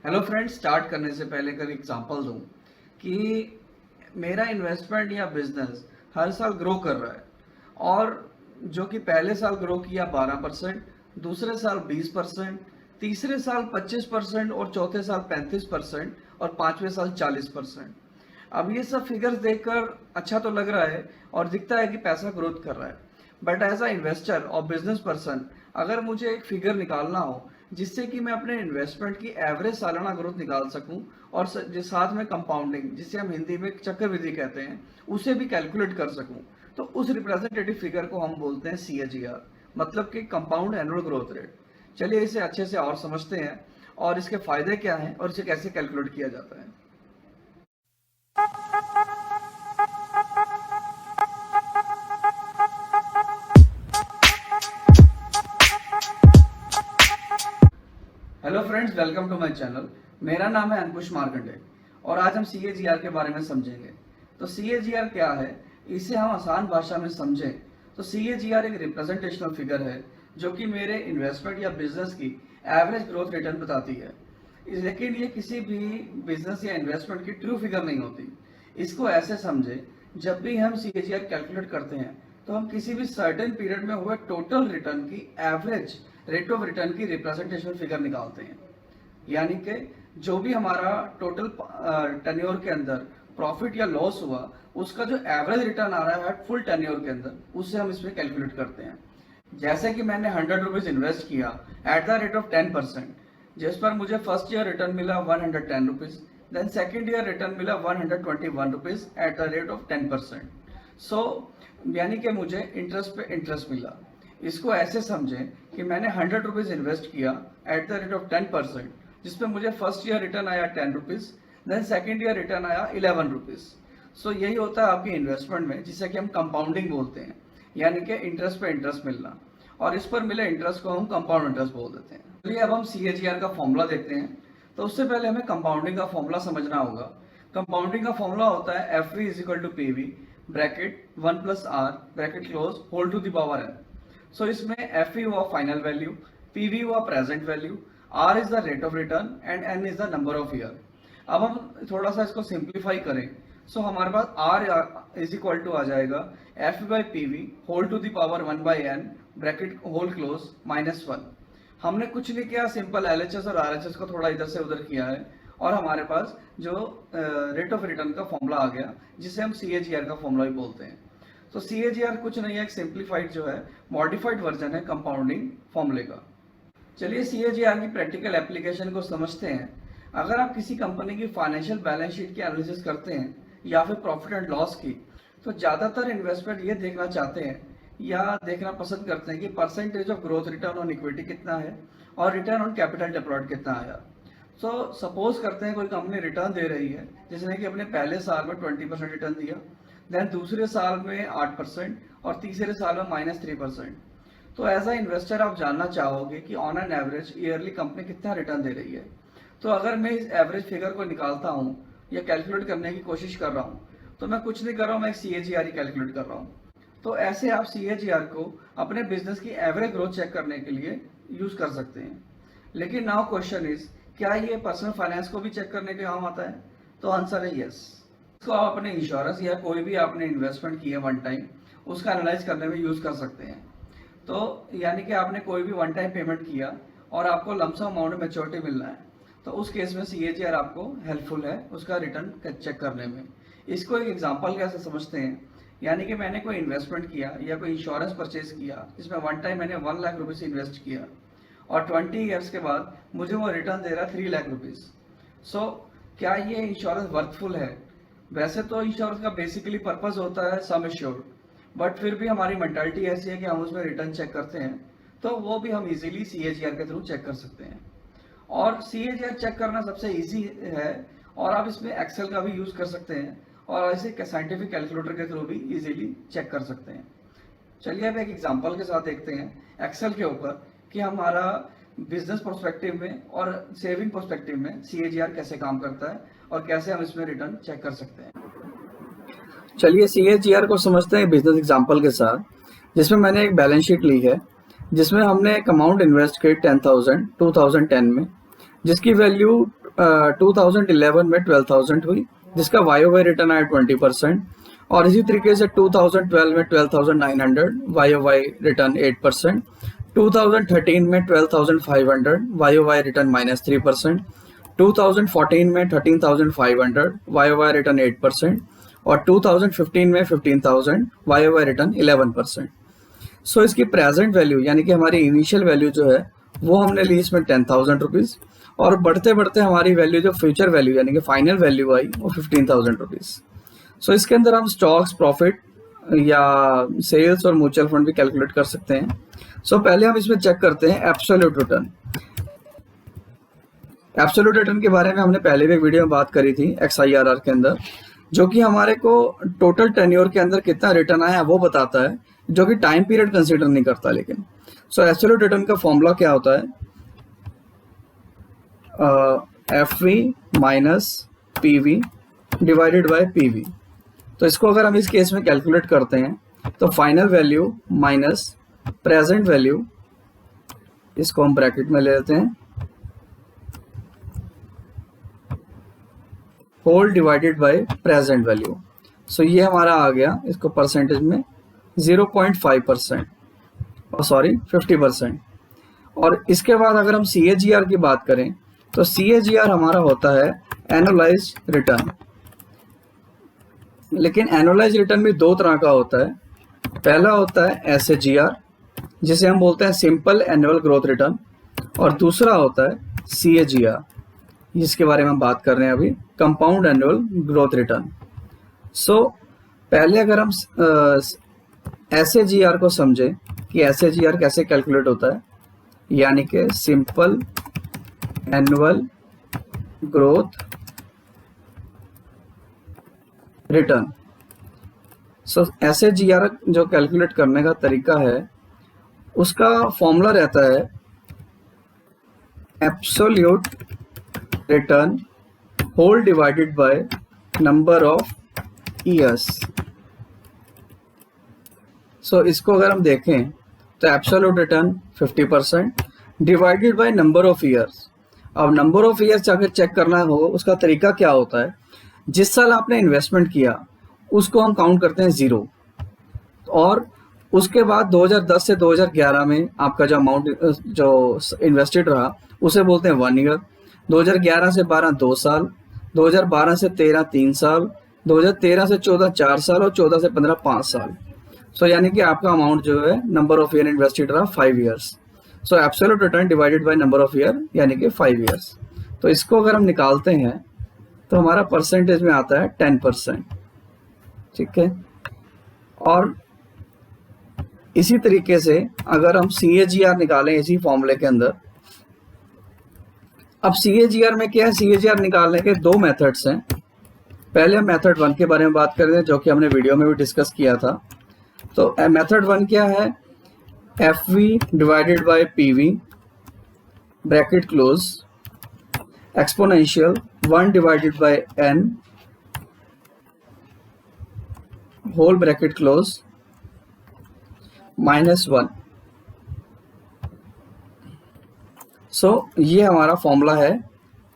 Hello friends, start करने से पहले अगर एग्जांपल दूं कि मेरा इन्वेस्टमेंट या बिजनेस हर साल ग्रो कर रहा है और जो कि पहले साल ग्रो किया 12%, दूसरे साल 20%, तीसरे साल 25% और चौथे साल 35% और पांचवें साल 40%। अब ये सब फिगर्स देखकर अच्छा तो लग रहा है और दिखता है कि पैसा ग्रोथ कर रहा है, बट एज अ इन्वेस्टर और बिजनेस पर्सन अगर मुझे एक फिगर निकालना हो जिससे कि मैं अपने इन्वेस्टमेंट की एवरेज सालाना ग्रोथ निकाल सकूं और साथ में कंपाउंडिंग, जिसे हम हिंदी में चक्रवृद्धि कहते हैं, उसे भी कैलकुलेट कर सकूं, तो उस रिप्रेजेंटेटिव फिगर को हम बोलते हैं CAGR, मतलब कि कंपाउंड एनुअल ग्रोथ रेट। चलिए इसे अच्छे से और समझते हैं और इसके फायदे क्या हैं और इसे कैसे कैलकुलेट किया जाता है। Hello friends, welcome to my channel. मेरा नाम है अंकुश मार्कंडे और आज हम CAGR के बारे में समझेंगे। तो CAGR क्या है, इसे हम आसान भाषा में समझें तो CAGR एक रिप्रेजेंटेशनल फिगर है जो कि मेरे इन्वेस्टमेंट या बिजनेस की एवरेज ग्रोथ रिटर्न बताती है। लेकिन ये किसी भी बिजनेस या इन्वेस्टमेंट की ट्रू फिगर नहीं होती। इसको ऐसे समझे, जब भी हम CAGR कैलकुलेट करते हैं तो हम किसी भी सर्टेन पीरियड में हुए टोटल रिटर्न की एवरेज रेट ऑफ रिटर्न की रिप्रेजेंटेशन फिगर निकालते हैं। यानी कि जो भी हमारा टोटल टेन्योर के अंदर प्रॉफिट या लॉस हुआ, उसका जो एवरेज रिटर्न आ रहा है फुल टेन्योर के अंदर, उससे हम इसमें कैलकुलेट करते हैं। जैसे कि मैंने 100 रुपीज इन्वेस्ट किया एट द रेट ऑफ 10%, जिस पर मुझे फर्स्ट ईयर रिटर्न मिला 110 rupees, then second year return मिला 121 rupees at the rate of 10%। So यानी कि मुझे इंटरेस्ट पे इंटरेस्ट मिला। इसको ऐसे समझें कि मैंने 100 रुपीज इन्वेस्ट किया एट द रेट ऑफ 10%, जिसमें मुझे फर्स्ट ईयर रिटर्न आया 10 rupees, then second year return आया 11 रुपीज। सो यही होता है आपकी इन्वेस्टमेंट में, जिसे कि हम कंपाउंडिंग बोलते हैं, यानी कि इंटरेस्ट पे इंटरेस्ट मिलना, और इस पर मिले इंटरेस्ट को हम कंपाउंड इंटरेस्ट बोल देते हैं। चलिए अब हम CAGR का फॉर्मूला देखते हैं। तो उससे पहले हमें कंपाउंडिंग का फॉर्मूला समझना होगा। कंपाउंडिंग का फॉर्मूला होता है FV is equal to PV bracket 1 plus R bracket close whole to the power n। So इसमें FV हुआ फाइनल वैल्यू, PV हुआ present value, R is the rate of return and N is the number of year. अब हम थोड़ा सा इसको simplify करें, so हमारे पास R इज इक्वल टू आ जाएगा FV by PV whole to the power 1 by N bracket whole close -1। हमने कुछ नहीं किया, सिंपल LHS और RHS को थोड़ा इधर से उधर किया है और हमारे पास जो रेट ऑफ रिटर्न का फॉर्मूला आ गया, जिसे हम CAGR का फॉर्मूला भी बोलते हैं। तो CAGR कुछ नहीं है, एक सिंप्लीफाइड जो है मॉडिफाइड वर्जन है कंपाउंडिंग फॉर्मूले का। चलिए CAGR की प्रैक्टिकल एप्लीकेशन को समझते हैं। अगर आप किसी कंपनी की फाइनेंशियल बैलेंस शीट की एनालिसिस करते हैं या फिर प्रॉफिट एंड लॉस की, तो ज़्यादातर इन्वेस्टमेंट ये देखना चाहते हैं या देखना पसंद करते हैं कि percentage of growth return on equity कितना है और रिटर्न ऑन कैपिटल डिप्लॉयड कितना आया। सो सपोज करते हैं कोई कंपनी रिटर्न दे रही है, जिसने कि अपने पहले साल में 20% रिटर्न दिया, देन दूसरे साल में 8% और तीसरे साल में -3%। तो एज अ इन्वेस्टर आप जानना चाहोगे कि on an average yearly company कितना रिटर्न दे रही है। तो अगर मैं इस एवरेज फिगर को निकालता हूँ या कैलकुलेट करने की कोशिश कर रहा हूँ, तो मैं कुछ नहीं कर रहा हूँ, मैं एक CAGR ही कैलकुलेट कर रहा हूँ। तो ऐसे आप CAGR को अपने बिजनेस की एवरेज ग्रोथ चेक करने के लिए यूज कर सकते हैं। लेकिन नाउ क्वेश्चन इज, क्या ये पर्सनल फाइनेंस को भी चेक करने के काम आता है? तो आंसर है यस। इसको आप अपने इंश्योरेंस या कोई भी आपने इन्वेस्टमेंट किया वन टाइम, उसका एनालाइज करने में यूज कर सकते हैं। तो यानी कि आपने कोई भी वन टाइम पेमेंट किया और आपको लमसम अमाउंट मैच्योरिटी मिलना है, तो उस केस में CAGR आपको हेल्पफुल है उसका रिटर्न चेक करने में। इसको एक एग्जांपल कैसे समझते हैं, यानी कि मैंने कोई इन्वेस्टमेंट किया या कोई इंश्योरेंस परचेज किया जिसमें वन टाइम मैंने 1 लाख रुपीज इन्वेस्ट किया और 20 ईयर्स के बाद मुझे वो रिटर्न दे रहा है 3 लाख रुपीज। सो क्या ये इंश्योरेंस वर्थफुल है? वैसे तो इंश्योरेंस का बेसिकली पर्पज होता है सम एश्योर्ड, बट फिर भी हमारी मेंटालिटी ऐसी है कि हम उसमें रिटर्न चेक करते हैं, तो वो भी हम इजीली CAGR के थ्रू चेक कर सकते हैं। और CAGR चेक करना सबसे इजी है और आप इसमें एक्सेल का भी यूज कर सकते हैं और ऐसे साइंटिफिक कैलकुलेटर के थ्रू भी इजीली चेक कर सकते हैं। चलिए अब एक एग्जांपल के साथ देखते हैं एक्सेल के ऊपर कि हमारा बिजनेस पर्सपेक्टिव में और सेविंग पर्सपेक्टिव में CAGR कैसे काम करता है और कैसे हम इसमें रिटर्न चेक कर सकते हैं। चलिए CAGR को समझते हैं बिजनेस एग्जांपल के साथ, जिसमें मैंने एक बैलेंस शीट ली है जिसमें हमने एक अमाउंट इन्वेस्ट की 10,000 2010 में, जिसकी वैल्यू 2011 में 12,000 हुई, जिसका YOY रिटर्न आया 20%। और इसी तरीके से 2012 में 12,900, YOY रिटर्न 8%। 2013 में 12,500, YOY रिटर्न -3%। 2014 में 13,500, YOY रिटर्न 8%। और 2015 में 15,000, YOY रिटर्न 11%। सो इसकी प्रेजेंट वैल्यू यानी कि हमारी इनिशियल वैल्यू जो है वो हमने ली इसमें 10,000 रुपीज़, और बढ़ते बढ़ते हमारी वैल्यू जो फ्यूचर वैल्यू यानी कि फाइनल वैल्यू आई वो 15,000 रुपीज़। सो इसके अंदर हम स्टॉक्स, प्रॉफिट या सेल्स और म्यूचुअल फंड भी कैलकुलेट कर सकते हैं। सो पहले हम इसमें चेक करते हैं एब्सोल्यूट रिटर्न। एब्सोल्यूट रिटर्न के बारे में हमने पहले भी वीडियो में बात करी थी XIRR के अंदर, जो कि हमारे को टोटल टेन्योर के अंदर कितना रिटर्न आया वो बताता है, जो कि टाइम पीरियड कंसीडर नहीं करता। लेकिन सो एब्सोल्यूट रिटर्न का फॉर्मूला क्या होता है? FV minus PV divided by PV। तो इसको अगर हम इस केस में कैलकुलेट करते हैं तो final value minus present value, इसको हम ब्रैकेट में ले लेते हैं, whole divided by present value. So ये हमारा आ गया, इसको परसेंटेज में 0.5%, सॉरी 50%। और इसके बाद अगर हम CAGR की बात करें तो CAGR हमारा होता है एनुअलाइज्ड रिटर्न। लेकिन एनुअलाइज्ड रिटर्न भी दो तरह का होता है। पहला होता है SAGR, जिसे हम बोलते हैं सिंपल एनुअल ग्रोथ रिटर्न, और दूसरा होता है CAGR, जिसके बारे में हम बात कर रहे हैं अभी, कंपाउंड एनुअल ग्रोथ रिटर्न। सो पहले अगर हम SAGR को समझें कि SAGR कैसे कैलकुलेट होता है, यानी कि simple annual growth return. So SAGR जो कैलकुलेट करने का तरीका है उसका फॉर्मूला रहता है absolute return whole divided by number of years. So इसको अगर हम देखें तो absolute return 50% divided by number of years. अब नंबर ऑफ ईयर्स अगर चेक करना हो उसका तरीका क्या होता है, जिस साल आपने इन्वेस्टमेंट किया उसको हम काउंट करते हैं 0, और उसके बाद 2010 से 2011 में आपका जो अमाउंट जो इन्वेस्टेड रहा उसे बोलते हैं 1 ईयर। 2011 से 12 2 साल, 2012 से 13 3 साल, 2013 से 14 4 साल, और 14 से 15 5 साल। सो यानी कि आपका अमाउंट जो है नंबर ऑफ ईयर इन्वेस्टेड रहा 5 years. So absolute return divided by number of year यानी कि 5 ईयर्स। तो इसको अगर हम निकालते हैं तो हमारा परसेंटेज में आता है 10%। ठीक है, और इसी तरीके से अगर हम CAGR निकालें इसी फॉर्मूले के अंदर, अब CAGR में क्या है, CAGR निकालने के दो मेथड्स हैं। पहले हम मेथड 1 के बारे में बात कर रहे हैं, जो कि हमने वीडियो में भी डिस्कस किया था। तो मेथड 1 क्या है? FV divided by PV bracket close exponential 1 divided by N whole bracket close -1। So ये हमारा फॉर्मूला है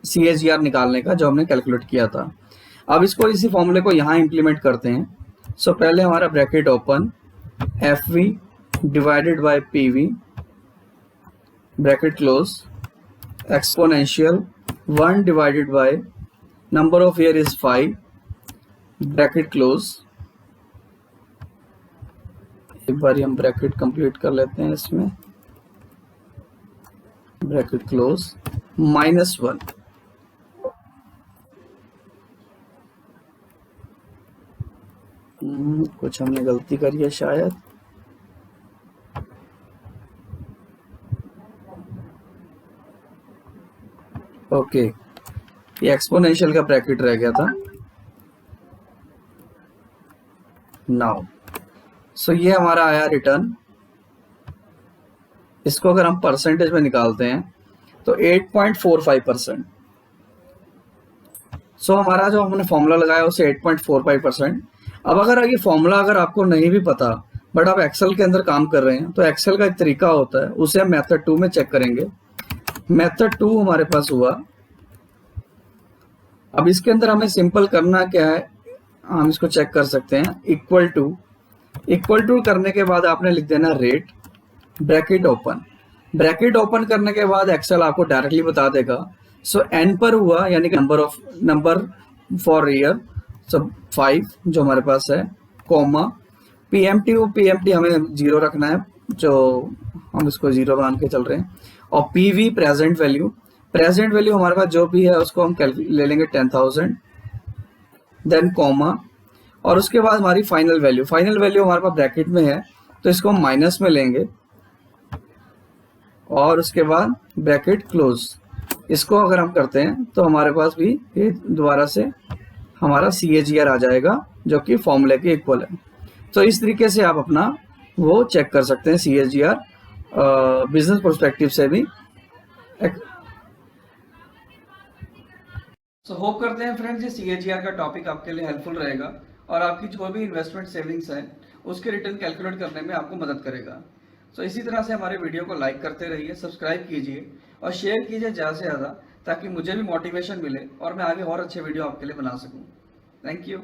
CAGR निकालने का, जो हमने कैलकुलेट किया था। अब इसको इसी फॉर्मूले को यहाँ इम्प्लीमेंट करते हैं। सो पहले हमारा bracket open, FV divided by PV bracket close exponential 1 divided by number of year is 5 bracket close. एक बार हम ब्रैकेट कंप्लीट कर लेते हैं इसमें, ब्रैकेट क्लोज -1। कुछ हमने गलती करी है शायद। ओके, ये एक्सपोनेंशियल का ब्रैकेट रह गया था। नाउ सो ये हमारा आया रिटर्न। इसको अगर हम परसेंटेज में निकालते हैं तो 8.45%। सो हमारा जो हमने फॉर्मूला लगाया उसे 8.45%। अब अगर ये फॉर्मूला अगर आपको नहीं भी पता बट आप एक्सेल के अंदर काम कर रहे हैं तो एक्सेल का एक तरीका होता है, उसे हम मेथड 2 में चेक करेंगे। मेथड 2 हमारे पास हुआ अब इसके अंदर हमें सिंपल करना क्या है, हम इसको चेक कर सकते हैं। इक्वल टू करने के बाद आपने लिख देना रेट, ब्रैकेट ओपन करने के बाद एक्सेल आपको डायरेक्टली बता देगा। सो एन पर हुआ यानी कि नंबर फॉर ईयर, सो 5 जो हमारे पास है, कॉमा पीएमटी हमें 0 रखना है, जो हम इसको 0 मान के चल रहे हैं। और पीवी प्रेजेंट वैल्यू हमारे पास जो भी है उसको हम ले लेंगे 10,000, देन कॉमा, और उसके बाद हमारी फाइनल वैल्यू हमारे पास ब्रैकेट में है तो इसको हम माइनस में लेंगे, और उसके बाद ब्रैकेट क्लोज। इसको अगर हम करते हैं तो हमारे पास भी ये दोबारा से हमारा CAGR आ जाएगा जो कि फॉर्मूले के इक्वल है। तो इस तरीके से आप अपना वो चेक कर सकते हैं CAGR बिजनेस पर्सपेक्टिव से भी। सो होप करते हैं फ्रेंड्स ये CAGR का टॉपिक आपके लिए हेल्पफुल रहेगा और आपकी जो भी इन्वेस्टमेंट सेविंग्स है उसके रिटर्न कैलकुलेट करने में आपको मदद करेगा। सो इसी तरह से हमारे वीडियो को लाइक करते रहिए, सब्सक्राइब कीजिए और शेयर कीजिए ज़्यादा से ज़्यादा, ताकि मुझे भी मोटिवेशन मिले और मैं आगे और अच्छे वीडियो आपके लिए बना सकूं। Thank you.